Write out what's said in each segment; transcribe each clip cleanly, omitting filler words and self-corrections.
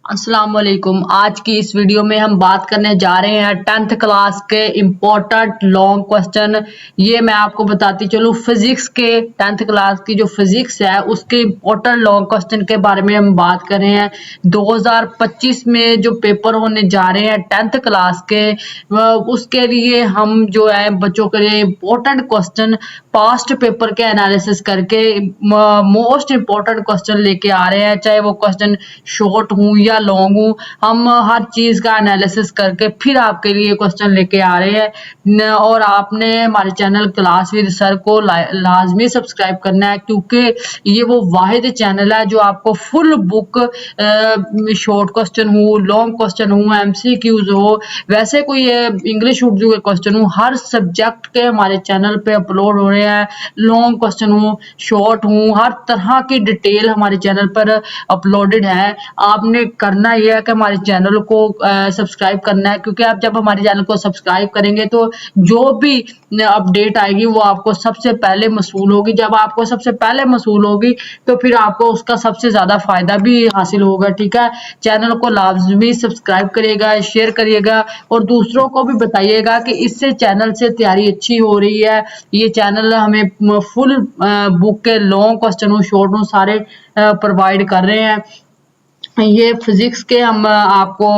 अस्सलाम वालेकुम। आज की इस वीडियो में हम बात करने जा रहे हैं 10th क्लास के इम्पोर्टेंट लॉन्ग क्वेश्चन। ये मैं आपको बताती चलूँ, फिजिक्स के 10th क्लास की जो फिजिक्स है उसके इम्पोर्टेंट लॉन्ग क्वेश्चन के बारे में हम बात कर रहे हैं। 2025 में जो पेपर होने जा रहे हैं 10th क्लास के, उसके लिए हम जो है बच्चों के लिए इम्पोर्टेंट क्वेश्चन पास्ट पेपर के एनालिसिस करके मोस्ट इम्पोर्टेंट क्वेश्चन लेके आ रहे हैं। चाहे वो क्वेश्चन शॉर्ट हूँ या लॉन्ग हूँ, हम हर चीज का एनालिसिस करके फिर आपके लिए क्वेश्चन लेके आ रहे हैं। और आपने हमारे चैनल क्लास विद सर को लाजमी सब्सक्राइब करना है, क्योंकि ये वो वाहिद चैनल है जो आपको फुल बुक शॉर्ट क्वेश्चन हो, लॉन्ग क्वेश्चन हो, एमसीक्यूज हो, वैसे कोई इंग्लिश उर्दू के क्वेश्चन हो, हर सब्जेक्ट के हमारे चैनल पे अपलोड हो रहे हैं। लॉन्ग क्वेश्चन हो, शॉर्ट हो, हर तरह की डिटेल हमारे चैनल पर अपलोडेड है। आपने करना यह है कि हमारे चैनल को सब्सक्राइब करना है, क्योंकि आप जब हमारे चैनल को सब्सक्राइब करेंगे तो जो भी अपडेट आएगी वो आपको सबसे पहले मसूल होगी। जब आपको सबसे पहले मसूल होगी तो फिर आपको उसका सबसे ज्यादा फायदा भी हासिल होगा। ठीक है, चैनल को लाजमी सब्सक्राइब करिएगा, शेयर करिएगा और दूसरों को भी बताइएगा कि इससे चैनल से तैयारी अच्छी हो रही है। ये चैनल हमें फुल बुक के लॉन्ग क्वेश्चन हो, शॉर्ट हो, सारे प्रोवाइड कर रहे हैं। ये फिजिक्स के हम आपको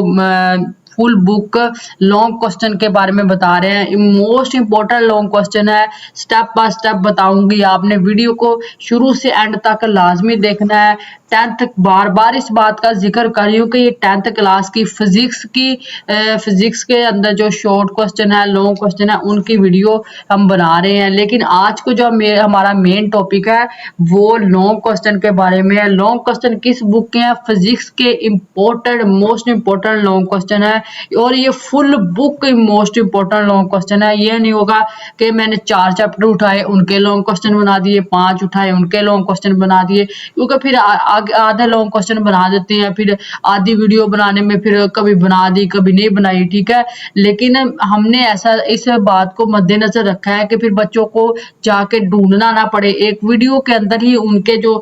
फुल बुक लॉन्ग क्वेश्चन के बारे में बता रहे हैं। मोस्ट इंपॉर्टेंट लॉन्ग क्वेश्चन है, स्टेप बाय स्टेप बताऊंगी। आपने वीडियो को शुरू से एंड तक लाजमी देखना है। 10th बार बार इस बात का जिक्र कर रही हूँ कि ये 10th क्लास की फिजिक्स के अंदर जो शॉर्ट क्वेश्चन है, लॉन्ग क्वेश्चन है, उनकी वीडियो हम बना रहे हैं। लेकिन आज को जो हमारा मेन टॉपिक है वो लॉन्ग क्वेश्चन के बारे में है। लॉन्ग क्वेश्चन किस बुक के हैं? फिजिक्स के important most important long question है और ये full book most important long question है। ये नहीं होगा कि मैंने 4 चैप्टर उठाए उनके लॉन्ग क्वेश्चन बना दिए, 5 उठाए उनके लॉन्ग क्वेश्चन बना दिए, क्योंकि फिर आधे लॉन्ग क्वेश्चन बना देते हैं, फिर आधी वीडियो बनाने में फिर कभी बना दी कभी नहीं बनाई। ठीक है, लेकिन हमने ऐसा इस बात को मद्देनजर रखा है कि फिर बच्चों को जाके ढूंढना ना पड़े, एक वीडियो के अंदर ही उनके जो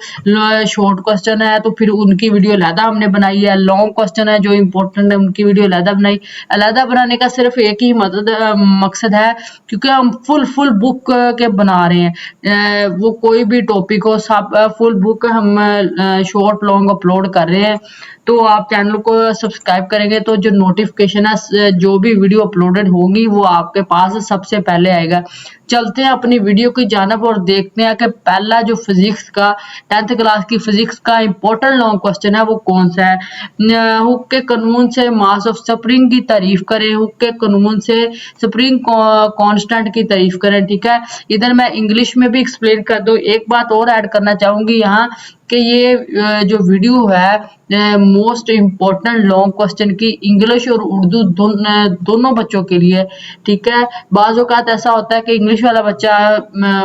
शॉर्ट क्वेश्चन है तो फिर उनकी वीडियो अलहदा हमने बनाई है, लॉन्ग क्वेश्चन है जो इम्पोर्टेंट है उनकी वीडियो अलहदा बनाई। अलहदा बनाने का सिर्फ एक ही मकसद है, क्योंकि हम फुल बुक के बना रहे हैं। वो कोई भी टॉपिक हो, सब फुल बुक हम शॉर्ट लॉन्ग अपलोड कर रहे हैं। तो आप चैनल को सब्सक्राइब करेंगे तो जो नोटिफिकेशन है, जो भी वीडियो अपलोडेड होगी वो आपके पास सबसे पहले आएगा। चलते हैं अपनी वीडियो की जानब और देखते हैं कि पहला जो फिजिक्स का 10th क्लास की फिजिक्स का इंपॉर्टेंट लॉन्ग क्वेश्चन है वो कौन सा है। हुक के कानून से मास ऑफ स्प्रिंग की तारीफ करें, हुक के कानून से स्प्रिंग कांस्टेंट की तारीफ करें। ठीक है, इधर मैं इंग्लिश में भी एक्सप्लेन कर दूं। एक बात और ऐड करना चाहूंगी यहाँ कि ये जो वीडियो है मोस्ट इम्पोर्टेंट लॉन्ग क्वेश्चन की इंग्लिश और उर्दू दोनों बच्चों के लिए। ठीक है, बाज़ औक़ात ऐसा होता है कि इंग्लिश वाला बच्चा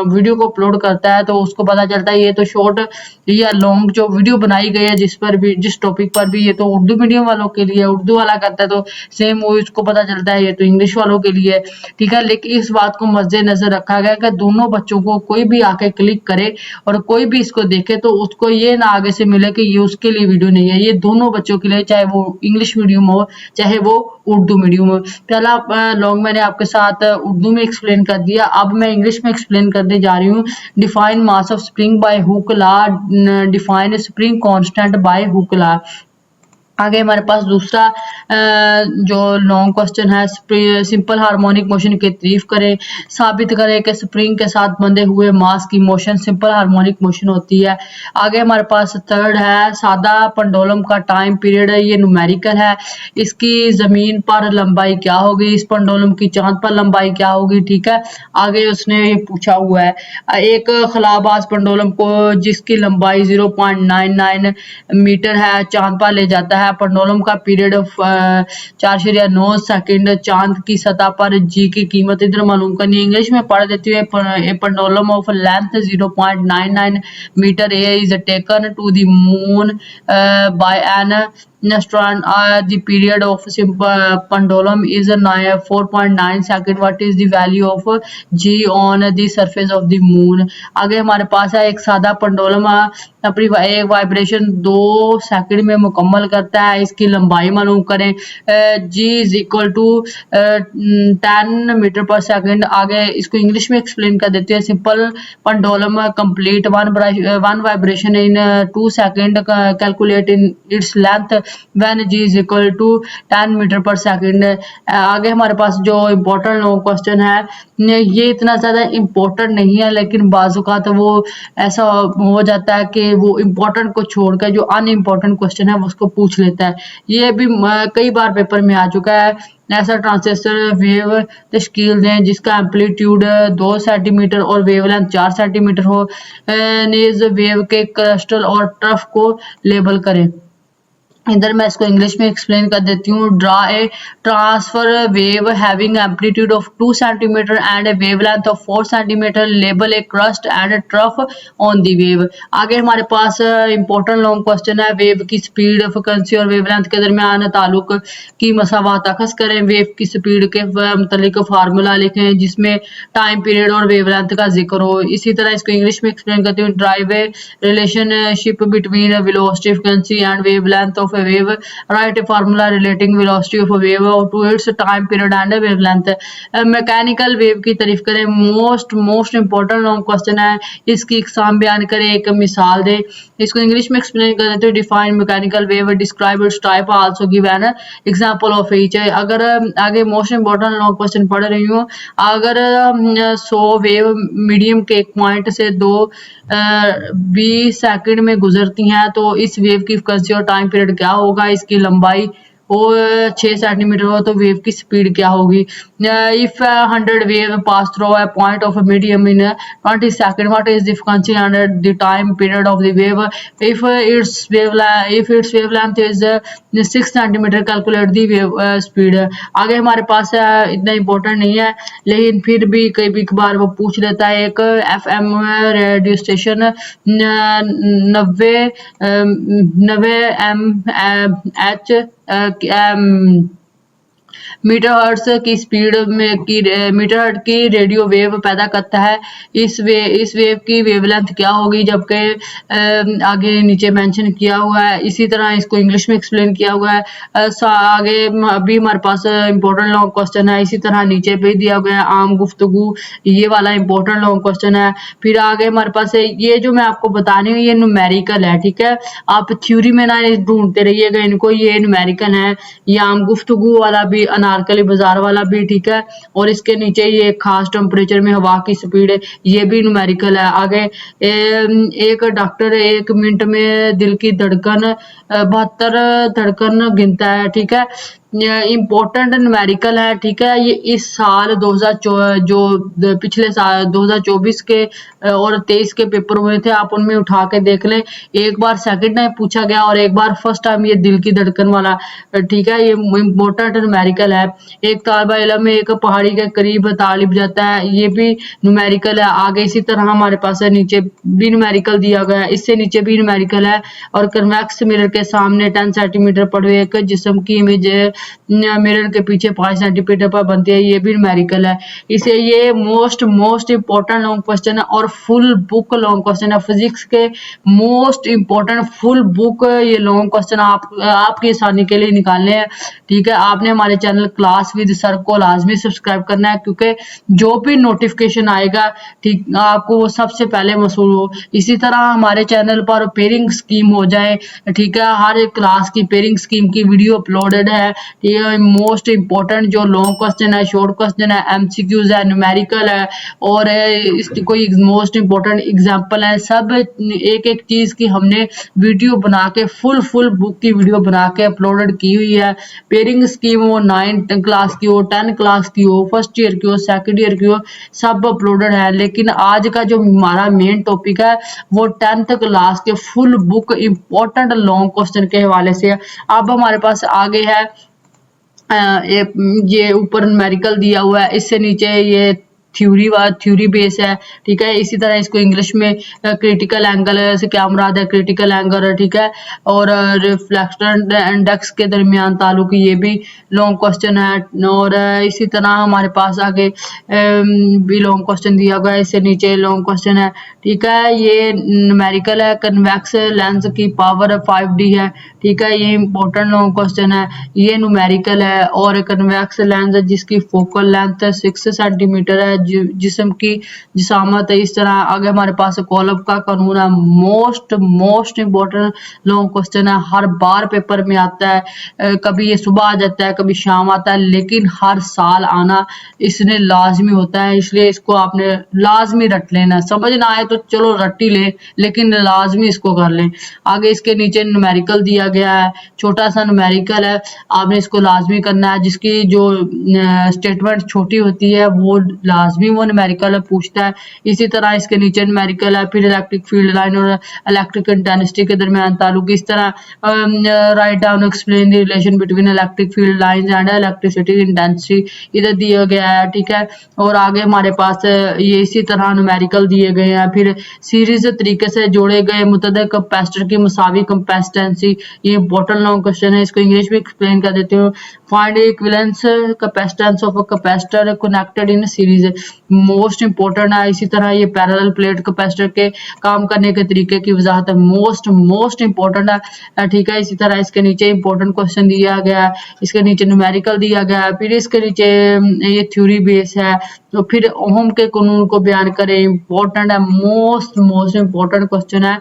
वीडियो को अपलोड करता है तो उसको पता चलता है ये तो शॉर्ट या लॉन्ग जो वीडियो बनाई गई है जिस टॉपिक पर भी, ये तो उर्दू मीडियम वालों के लिए, उर्दू वाला करता है तो सेम वो इसको पता चलता है ये तो इंग्लिश वालों के लिए। ठीक है, लेकिन इस बात को मद्देनजर रखा गया कि दोनों बच्चों को कोई भी आके क्लिक करे और कोई भी इसको देखे तो उसको ये ना आगे से मिले कि ये उसके लिए वीडियो नहीं है, ये दोनों बच्चों के लिए, चाहे वो इंग्लिश मीडियम हो चाहे वो उर्दू मीडियम हो। पहला लॉन्ग मैंने आपके साथ उर्दू में एक्सप्लेन कर दिया, अब मैं इंग्लिश में एक्सप्लेन करने जा रही हूँ। Define mass of spring by Hooke law, define spring constant by Hooke law. आगे हमारे पास दूसरा जो लॉन्ग क्वेश्चन है, सिंपल हार्मोनिक मोशन की तारीफ करें, साबित करें कि स्प्रिंग के साथ बंधे हुए मास की मोशन सिंपल हार्मोनिक मोशन होती है। आगे हमारे पास थर्ड है, सादा पेंडुलम का टाइम पीरियड है, ये न्यूमेरिकल है, इसकी जमीन पर लंबाई क्या होगी, इस पेंडुलम की चांद पर लंबाई क्या होगी। ठीक है, आगे उसने ये पूछा हुआ है, एक खलाबाज पेंडुलम को जिसकी लंबाई 0.99 मीटर है चांद पर ले जाता है। पेंडुलम का पीरियड 4.9 सेकंड, चांद की सतह पर जी की कीमत इधर मालूम करनी। इंग्लिश में पढ़ देती है, pendulum of length 0.99 metre a is taken to the moon by an strand the period of pendulum is 4.9 second. What is the value of g on the surface of the moon? आगे हमारे पास है एक सादा pendulum अपनी एक vibration 2 second में मुकम्मल करता है, इसकी लंबाई मालूम करें। g is equal to 10 metre per second. आगे इसको इंग्लिश में एक्सप्लेन कर देते हैं। Simple pendulum complete one vibration in 2 second, calculate in its length when g is equal to 10 metre per second. आगे हमारे पास जो इम्पोर्टेंट क्वेश्चन है, ये इतना ज़्यादा इम्पोर्टेंट नहीं है, लेकिन बाज़ तो वो ऐसा हो जाता है कि वो इम्पोर्टेंट को छोड़कर जो अनइम्पोर्टेंट क्वेश्चन है उसको पूछ लेता है। ये भी कई बार पेपर में आ चुका है। ऐसा ट्रांजिस्टर वेव तश्कील दें जिसका एम्पलीट्यूड 2 सेंटीमीटर और वेवलेंथ 4 सेंटीमीटर हो। नेज वेव के क्रिस्टल और ट्रफ को लेबल करें। इधर मैं इसको इंग्लिश में एक्सप्लेन कर देती हूँ। Draw a transfer wave having amplitude of 2 centimetre and A wavelength of 4 centimetre, label A crust and A trough on the wave. आगे हमारे पास इंपॉर्टेंट लॉन्ग क्वेश्चन है। वेव की स्पीड, फ्रिक्वेंसी और वेवलेंथ के दरमियान ताल्लुक की मसावात अखज़ करें। वेव की स्पीड के मतलब फार्मूला लिखें जिसमें टाइम पीरियड और वेवलेंथ का जिक्र हो। इसी तरह इसको इंग्लिश में एक्सप्लेन करती हूँ। Drive A relationship between velocity, frequency and wavelength of wave, write a formula relating velocity of a wave to its time period and wavelength। Mechanical wave की तारीफ करें। मोस्ट इंपॉर्टेंट लॉन्ग क्वेश्चन है। इसकी इकसाम बयान करें, एक मिसाल दे। इसको इंग्लिश में एक्सप्लेन कर देते हैं। Define mechanical wave, describe it's type, also give an example of each. अगर आगे मोस्ट इंपॉर्टेंट लॉन्ग क्वेश्चन पढ़ रही हूँ, अगर 100 वेव मीडियम के एक पॉइंट से 20 सेकंड में गुजरती हैं तो इस वेव की फ्रिक्वेंसी और टाइम पीरियड क्या होगा? इसकी लंबाई और 6 सेंटीमीटर हो तो वेव की स्पीड क्या होगी? If 100 wave pass through a point of a medium in 20 seconds, what is the frequency and the time period of the wave? If its wavelength is 6 centimetre, calculate the wave speed. आगे हमारे पास इतना important नहीं है, लेकिन फिर भी कई बार वो पूछ लेता है। एक FM radio station 90 MH metre hertz की स्पीड में मीटर हर्ट्ज की रेडियो वेव पैदा करता है। इस वेव की वेवलेंथ क्या होगी? जबकि आगे नीचे मेंशन किया हुआ है। इसी तरह इसको इंग्लिश में एक्सप्लेन किया हुआ है। आगे अभी हमारे पास इंपॉर्टेंट लॉन्ग क्वेश्चन है। इसी तरह नीचे भी दिया गया है आम गुफ्तगू, ये वाला इंपॉर्टेंट लॉन्ग क्वेश्चन है। फिर आगे हमारे पास ये जो मैं आपको बतानी हूँ ये न्यूमेरिकल है, ठीक है। आप थ्योरी में ना ढूंढते रहिएगा इनको, ये न्यूमेरिकल है। ये आम गुफ्तगू वाला भी, अनारकली बाजार वाला भी, ठीक है। और इसके नीचे ये खास टेम्परेचर में हवा की स्पीड है, ये भी न्यूमेरिकल है। आगे एक डॉक्टर 1 मिनट में दिल की धड़कन 72 धड़कन गिनता है, ठीक है। इम्पोर्टेंट न्यूमेरिकल है, ठीक है। ये इस साल पिछले साल 2024 के और 23 के पेपर हुए थे, आप उनमें उठा के देख लें। एक बार सेकंड में पूछा गया और एक बार फर्स्ट टाइम ये दिल की धड़कन वाला, ठीक है। ये इम्पोर्टेंट न्यूमेरिकल है। एक तालिबा इल्म एक पहाड़ी के करीब तालिब जाता है, ये भी न्यूमेरिकल है। आगे इसी तरह हमारे पास नीचे भी न्यूमेरिकल दिया गया है, इससे नीचे भी न्यूमेरिकल है। और कन्वेक्स मिरर के सामने 10 सेंटीमीटर पड़े एक जिस्म की इमेज मिरर के पीछे 5 सेंटीमीटर पर बनती है, ये भी न्यूमेरिकल है। इसे ये मोस्ट इंपॉर्टेंट लॉन्ग क्वेश्चन है और फुल बुक लॉन्ग क्वेश्चन है। फिजिक्स के मोस्ट इंपॉर्टेंट फुल बुक ये लॉन्ग क्वेश्चन आपकी आसानी के लिए निकालने हैं, ठीक है। आपने हमारे चैनल क्लास विद सर को लाजमी सब्सक्राइब करना है, क्योंकि जो भी नोटिफिकेशन आएगा, ठीक, आपको वो सबसे पहले मसूल हो। इसी तरह हमारे चैनल पर पेयरिंग स्कीम हो जाए, ठीक है। हर एक क्लास की पेयरिंग स्कीम की वीडियो अपलोडेड है, ठीक है। मोस्ट इंपॉर्टेंट जो लॉन्ग क्वेश्चन है, शॉर्ट क्वेश्चन है, MCQs है, न्यूमेरिकल है और कोई मोस्ट इंपॉर्टेंट एग्जांपल है। सब एक चीज की हमने वीडियो बना के फुल बुक की वीडियो बना के अपलोडेड की हुई है। पेयरिंग स्कीम हो 9 क्लास की हो, 10 क्लास की हो, फर्स्ट ईयर की हो, सेकंड ईयर की हो, सब अपलोडेड है। लेकिन आज का जो हमारा मेन टॉपिक है वो 10th क्लास के full book important long question के हवाले से है। अब हमारे पास आगे है ये ऊपर न्यूमेरिकल दिया हुआ है, इससे नीचे ये थ्योरी बेस है, ठीक है। इसी तरह इसको इंग्लिश में क्रिटिकल एंगल से क्या मुराद है, क्रिटिकल एंगल, ठीक है। और रिफ्लेक्शन इंडेक्स के दरमियान ताल्लुक, ये भी लॉन्ग क्वेश्चन है। और इसी तरह हमारे पास आगे भी लॉन्ग क्वेश्चन दिया गया है, इससे नीचे लॉन्ग क्वेश्चन है, ठीक है। ये न्यूमेरिकल है, कन्वेक्स लेंस की पावर 5D है, ठीक है। ये इंपॉर्टेंट लॉन्ग क्वेश्चन है, ये न्यूमेरिकल है। और कन्वेक्स लेंस जिसकी फोकल लेंथ 6 सेंटीमीटर है, जिस्म की जिसामत है। इस तरह आगे हमारे पास कोलब का कानून है, मोस्ट इंपॉर्टेंट लॉन्ग क्वेश्चन है, हर बार पेपर में आता है। कभी ये सुबह आ जाता है, कभी शाम आता है, लेकिन हर साल आना इसने लाजमी होता है, इसलिए इसको आपने लाजमी रट लेना। समझ ना आए तो चलो रट ही ले, लेकिन लाजमी इसको कर लें। आगे इसके नीचे न्यूमेरिकल दिया गया है, छोटा सा न्यूमेरिकल है, आपने इसको लाजमी करना है। जिसकी जो स्टेटमेंट छोटी होती है वो लाजमी वो न्यूमेरिकल पूछता है। इसी तरह इसके नीचे न्यूमेरिकल है, फिर इलेक्ट्रिक फील्ड लाइन और इलेक्ट्रिक इंटेंसिटी के दरमियान ताल्लुक। इस तरह write down explain the relation between electric field lines and electricity intensity, इधर दिया गया है, ठीक है। और आगे हमारे पास ये इसी तरह न्यूमेरिकल दिए गए हैं। फिर सीरीज तरीके से जोड़े गए मुतअद्दिद कैपेसिटर की मुसावी कैपेसिटेंसी, ये इंपॉर्टेंट लॉन्ग क्वेश्चन है, इसको इंग्लिश में एक्सप्लेन कर देती हूँ। Find equivalence capacitance of a capacitor connected in series, most important है। इसी तरह ये पैरेलल प्लेट कैपेसिटर के काम करने के तरीके की वजाहत है, मोस्ट इंपॉर्टेंट है, ठीक है। इसी तरह इसके नीचे इंपॉर्टेंट क्वेश्चन दिया गया है, इसके नीचे न्यूमेरिकल दिया गया है। फिर इसके नीचे ये थ्योरी बेस है, तो फिर ओहम के कानून को बयान करें, इंपॉर्टेंट है, मोस्ट इंपॉर्टेंट क्वेश्चन है।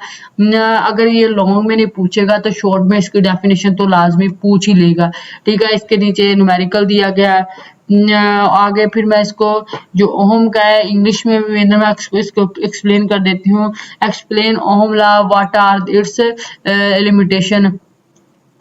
अगर ये लॉन्ग में नहीं पूछेगा तो शॉर्ट में इसकी डेफिनेशन तो लाजमी पूछ ही लेगा, ठीक है। इसके नीचे न्यूमेरिकल दिया गया है। आगे फिर मैं इसको जो ओहम का है इंग्लिश में भी मैं इसको एक्सप्लेन कर देती हूँ। Explain Ohm law, what are its limitation,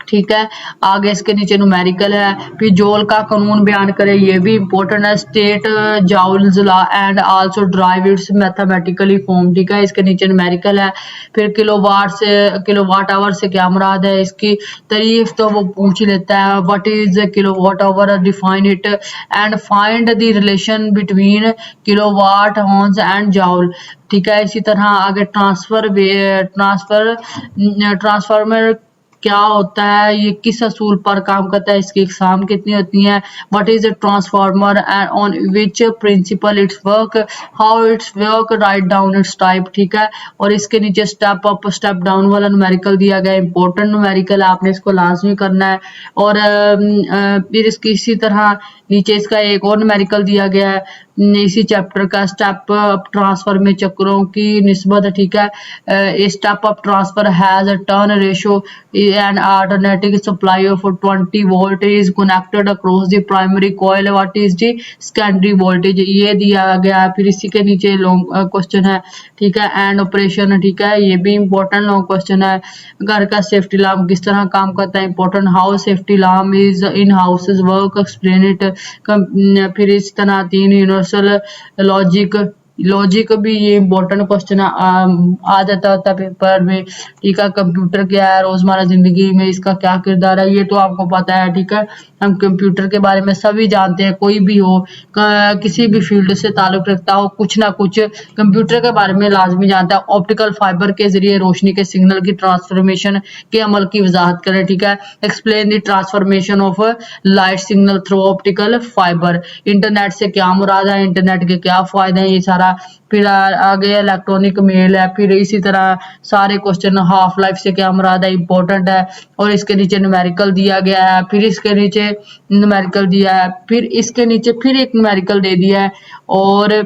ठीक है। आगे इसके नीचे न्यूमेरिकल है। फिर जोल का कानून बयान करें, ये भी इंपॉर्टेंट है। State joules law and also drive it's mathematically form, ठीक है। इसके नीचे न्यूमेरिकल है। फिर किलोवाट आवर से क्या मुराद है, इसकी तारीफ तो वो पूछ लेता है, what is kilowatt hour, define it and find the relation between kilowatt horse and जॉल, ठीक है। इसी तरह आगे ट्रांसफार्मर क्या होता है, ये किस असूल पर काम करता है, इसकी एग्जाम कितनी होती है, what is a transformer and on which principle it's work, how it's work, write down it's type, ठीक है। और इसके नीचे स्टेप अप स्टेप डाउन वाला न्यूमेरिकल दिया गया है, इंपॉर्टेंट न्यूमेरिकल है, आपने इसको लाजमी करना है। और फिर इसकी इसी तरह नीचे इसका एक और न्यूमेरिकल दिया गया है, इसी चैप्टर का, स्टेप अप ट्रांसफर में चक्रों की निस्बत, ठीक है। Step up transfer has a turn ratio and alternating supply of 20 volt is connected across the primary coil, what is the secondary voltage, ये दिया गया है। फिर इसी के नीचे लॉन्ग क्वेश्चन है, ठीक है। एंड ऑपरेशन, ठीक है, ये भी इंपॉर्टेंट लॉन्ग क्वेश्चन है। घर का सेफ्टी अलार्म किस तरह काम करता है, important. How safety alarm is in houses work, explain it. फिर इस तरह 3 यूनिवर्सल लॉजिक भी ये इंपॉर्टेंट क्वेश्चन आ जाता होता है पेपर में, ठीक है। कंप्यूटर क्या है, रोजमर्रा जिंदगी में इसका क्या किरदार है, ये तो आपको पता है, ठीक है। हम कंप्यूटर के बारे में सभी जानते हैं, कोई भी हो किसी भी फील्ड से ताल्लुक रखता हो, कुछ ना कुछ कंप्यूटर के बारे में लाजमी जानता है। ऑप्टिकल फाइबर के जरिए रोशनी के सिग्नल की ट्रांसफॉर्मेशन के अमल की वजाहत करें, ठीक है। Explain the transformation of light signal through optical fibre. Internet से क्या मुराद है, इंटरनेट के क्या फायदे हैं, ये सारा। फिर आगे इलेक्ट्रॉनिक मेल है। फिर इसी तरह सारे क्वेश्चन, हाफ लाइफ से क्या मुराद है, इंपॉर्टेंट है। और इसके नीचे न्यूमेरिकल दिया गया है, फिर इसके नीचे न्यूमेरिकल दिया है, फिर इसके नीचे फिर एक न्यूमेरिकल दे दिया है। और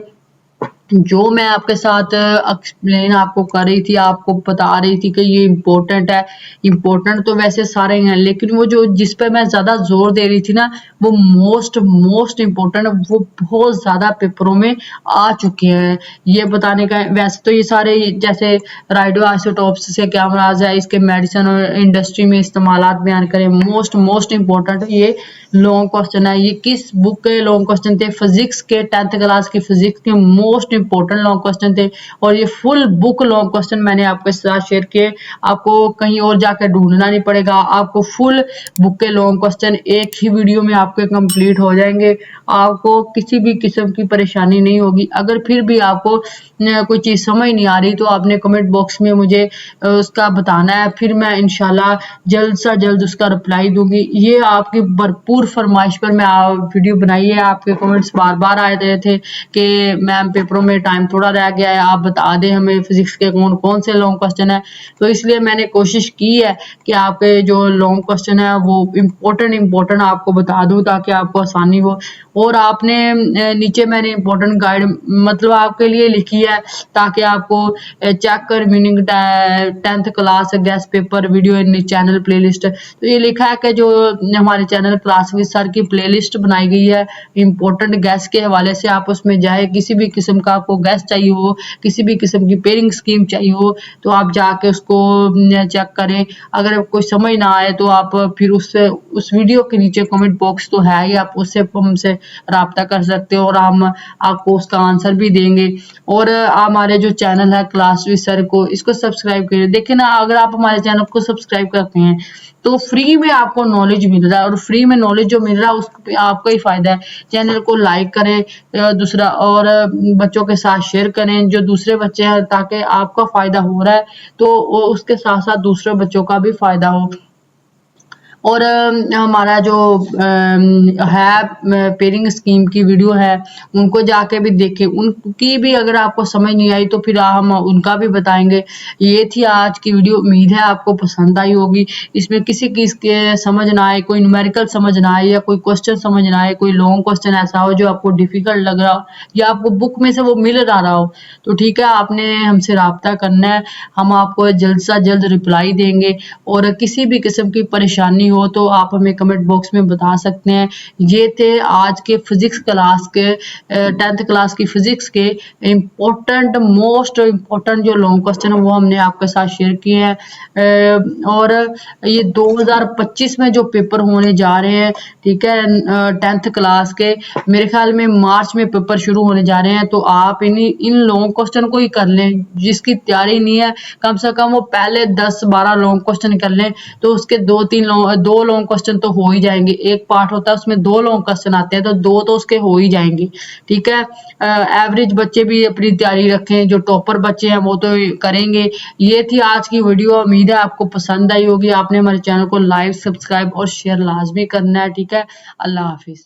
जो मैं आपके साथ एक्सप्लेन आपको कर रही थी, आपको बता रही थी कि ये इम्पोर्टेंट है, इम्पोर्टेंट तो वैसे सारे हैं, लेकिन वो जो जिस पे मैं ज्यादा जोर दे रही थी ना, वो मोस्ट इम्पोर्टेंट, वो बहुत ज्यादा पेपरों में आ चुके हैं। ये बताने का, वैसे तो ये सारे जैसे राडियो आइसोटोप्स से क्या मुराद है, इसके मेडिसिन और इंडस्ट्री में इस्तेमाल बयान करें, मोस्ट इम्पोर्टेंट ये लॉन्ग क्वेश्चन है। ये किस बुक के लॉन्ग क्वेश्चन थे, फिजिक्स के, 10th क्लास की फिजिक्स के मोस्ट इंपॉर्टेंट लॉन्ग क्वेश्चन थे और ये फुल बुक लॉन्ग क्वेश्चन मैंने आपके साथ शेयर किए। आपको कहीं और जाकर ढूंढना नहीं पड़ेगा, आपको फुल बुक के लॉन्ग क्वेश्चन एक ही वीडियो में आपके कंप्लीट हो जाएंगे। आपको किसी भी किस्म की परेशानी नहीं होगी। अगर फिर भी आपको कोई चीज़ समझ नहीं आ रही तो आपने कमेंट बॉक्स में मुझे उसका बताना है, फिर मैं इंशाल्लाह जल्द से जल्द उसका रिप्लाई दूंगी। ये आपकी भरपूर फरमाइश पर मैं वीडियो बनाई है। आपके कमेंट्स बार बार आए रहे थे कि मैम पेपरों में टाइम थोड़ा रह गया है, आप बता दें हमें फिजिक्स के कौन कौन से लॉन्ग क्वेश्चन है। तो इसलिए मैंने कोशिश की है कि आपके जो लॉन्ग क्वेश्चन है वो इम्पोर्टेंट आपको बता दूं ताकि आपको आसानी हो। और आपने नीचे मैंने इम्पोर्टेंट गाइड मतलब आपके लिए लिखी है ताकि आपको चेक कर meaning 10th class gas paper video इन चैनल प्लेलिस्ट। तो ये लिखा है कि जो हमारे चैनल क्लास विद सर की प्लेलिस्ट बनाई गई है इम्पोर्टेंट गैस के हवाले से, आप उसमें जाए, किसी भी किस्म का आपको गैस चाहिए हो, किसी भी किस्म की पेयरिंग स्कीम चाहिए हो तो आप जाके उसको चेक करें। अगर कोई समझ ना आए तो आप फिर उस वीडियो के नीचे कमेंट बॉक्स तो है ही, आप उससे हमसे राब्ता कर सकते हो और हम आपको उसका आंसर भी देंगे। और हमारे जो चैनल है क्लास विद सर को इसको सब्सक्राइब करिए। देखिए ना, अगर आप हमारे चैनल को सब्सक्राइब करते हैं तो फ्री में आपको नॉलेज मिल रहा है और फ्री में नॉलेज जो मिल रहा है उसको आपका ही फायदा है। चैनल को लाइक करें दूसरा और बच्चों के साथ शेयर करें जो दूसरे बच्चे हैं ताकि आपका फायदा हो रहा है तो उसके साथ साथ दूसरे बच्चों का भी फायदा हो। और हमारा जो है पेयरिंग स्कीम की वीडियो है उनको जाके भी देखें, उनकी भी अगर आपको समझ नहीं आई तो फिर हम उनका भी बताएंगे। ये थी आज की वीडियो, उम्मीद है आपको पसंद आई होगी। इसमें किसी के समझ ना आए, कोई न्यूमेरिकल समझ ना आए या कोई क्वेश्चन समझ ना आए, कोई लॉन्ग क्वेश्चन ऐसा हो जो आपको डिफिकल्ट लग रहा हो या आपको बुक में से वो मिल रहा हो तो ठीक है, आपने हमसे राब्ता करना है, हम आपको जल्द से जल्द रिप्लाई देंगे। और किसी भी किस्म की परेशानी हो तो आप हमें कमेंट बॉक्स में बता सकते हैं। ये थे आज के फिजिक्स क्लास के 10th क्लास की फिजिक्स के इम्पोर्टेंट मोस्ट इम्पोर्टेंट जो लॉन्ग क्वेश्चन है वो हमने आपके साथ शेयर किए हैं। और ये 2025 में जो पेपर होने जा रहे हैं, ठीक है, 10th क्लास के, मेरे ख्याल में मार्च में पेपर शुरू होने जा रहे हैं। तो आप इन लॉन्ग क्वेश्चन को ही कर लें, जिसकी तैयारी नहीं है कम से कम वो पहले 10-12 लॉन्ग क्वेश्चन कर लें तो उसके दो लॉन्ग क्वेश्चन तो हो ही जाएंगे। एक पार्ट होता है उसमें 2 लॉन्ग क्वेश्चन आते हैं तो 2 तो उसके हो ही जाएंगे, ठीक है। एवरेज बच्चे भी अपनी तैयारी रखें, जो टॉपर बच्चे हैं वो तो करेंगे। ये थी आज की वीडियो, उम्मीद है आपको पसंद आई होगी। आपने हमारे चैनल को लाइक, सब्सक्राइब और शेयर लाजमी करना है, ठीक है। अल्लाह हाफिज।